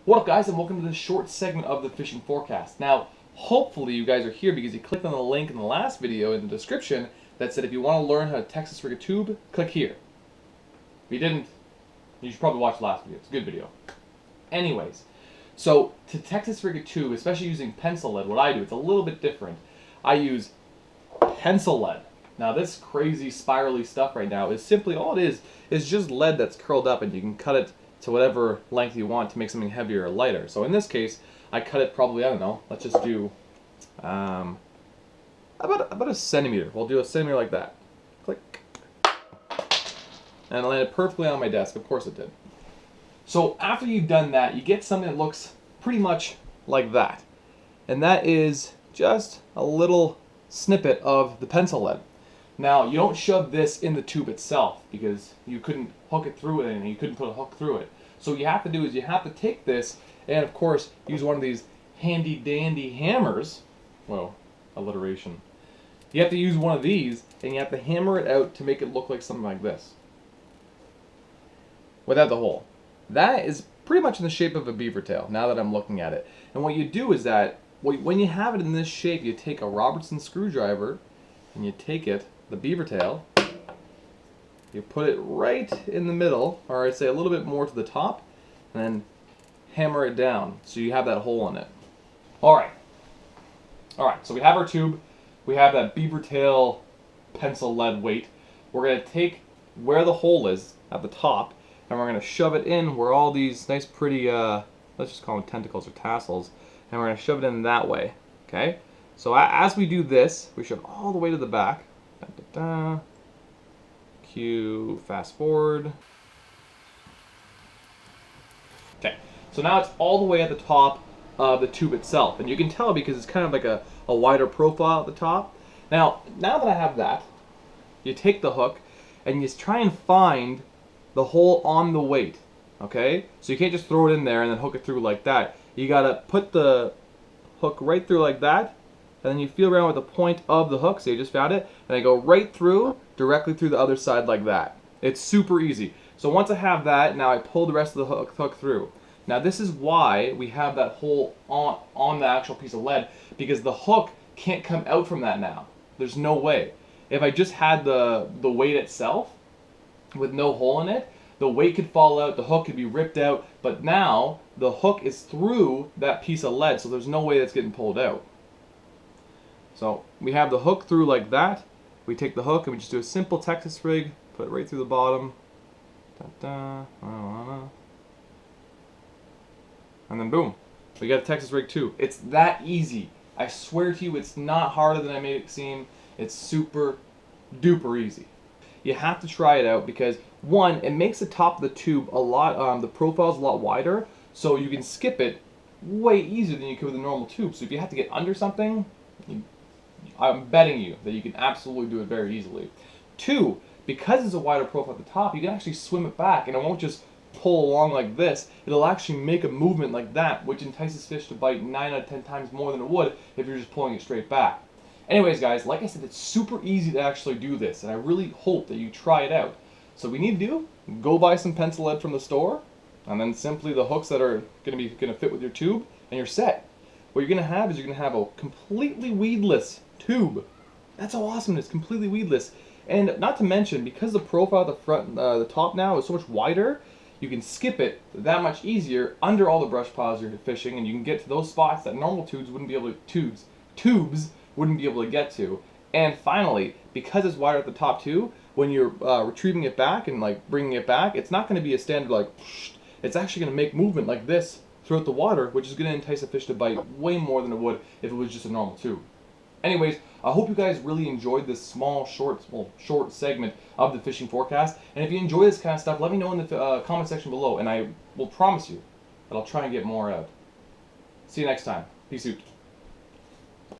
What up, guys, and welcome to this short segment of the fishing forecast. Now, hopefully you guys are here because you clicked on the link in the last video in the description that said if you want to learn how to Texas rig a tube, click here. If you didn't, you should probably watch the last video. It's a good video. Anyways, so to Texas rig a tube, especially using pencil lead, what I do, it's a little bit different. I use pencil lead. Now this crazy spirally stuff right now is simply, all it is just lead that's curled up, and you can cut it to whatever length you want to make something heavier or lighter. So in this case, I cut it probably, I don't know, let's just do about a centimeter. We'll do a centimeter like that. Click. And it landed perfectly on my desk. Of course it did. So after you've done that, you get something that looks pretty much like that. And that is just a little snippet of the pencil lead. Now, you don't shove this in the tube itself because you couldn't hook it through it and you couldn't put a hook through it. So what you have to do is you have to take this and, of course, use one of these handy dandy hammers. Whoa, alliteration. You have to use one of these and you have to hammer it out to make it look like something like this. Without the hole. That is pretty much in the shape of a beaver tail, now that I'm looking at it. And what you do is that, when you have it in this shape, you take a Robertson screwdriver and you take it, the beaver tail, you put it right in the middle, or I'd say a little bit more to the top, and then hammer it down so you have that hole in it. Alright, so we have our tube, we have that beaver tail pencil lead weight. We're going to take where the hole is at the top, and we're going to shove it in where all these nice pretty, let's just call them tentacles or tassels, and we're going to shove it in that way. Okay? So as we do this, we shove all the way to the back. Da, da, da. Cue, fast forward. Okay, so now it's all the way at the top of the tube itself, and you can tell because it's kind of like a wider profile at the top. Now that I have that, you take the hook and you try and find the hole on the weight. Okay, so you can't just throw it in there and then hook it through like that. You gotta put the hook right through like that, and then you feel around with the point of the hook, so you just found it, and I go right through, directly through the other side like that. It's super easy. So once I have that, now I pull the rest of the hook through. Now this is why we have that hole on the actual piece of lead, because the hook can't come out from that now. There's no way. If I just had the weight itself, with no hole in it, the weight could fall out, the hook could be ripped out, but now the hook is through that piece of lead, so there's no way that's getting pulled out. So we have the hook through like that. We take the hook and we just do a simple Texas rig, put it right through the bottom. And then boom, we got a Texas rig too. It's that easy. I swear to you, it's not harder than I made it seem. It's super duper easy. You have to try it out because, one, it makes the top of the tube a lot, the profile's a lot wider, so you can skip it way easier than you could with a normal tube. So if you have to get under something, I'm betting you that you can absolutely do it very easily. Two, because it's a wider profile at the top, you can actually swim it back and it won't just pull along like this. It'll actually make a movement like that, which entices fish to bite 9 out of 10 times more than it would if you're just pulling it straight back. Anyways, guys, like I said, it's super easy to actually do this, and I really hope that you try it out. So what we need to do, go buy some pencil lead from the store, and then simply the hooks that are going to fit with your tube, and you're set. What you're going to have is you're going to have a completely weedless tube. That's how awesome it is, completely weedless. And not to mention, because the profile at the front, the top now is so much wider, you can skip it that much easier under all the brush piles you're fishing, and you can get to those spots that normal tubes wouldn't be able to, tubes wouldn't be able to get to. And finally, because it's wider at the top too, when you're retrieving it back and like bringing it back, it's not going to be a standard like, it's actually going to make movement like this throughout the water, which is going to entice a fish to bite way more than it would if it was just a normal tube. Anyways, I hope you guys really enjoyed this small, short segment of the fishing forecast. And if you enjoy this kind of stuff, let me know in the comment section below, and I will promise you that I'll try and get more out. See you next time. Peace out.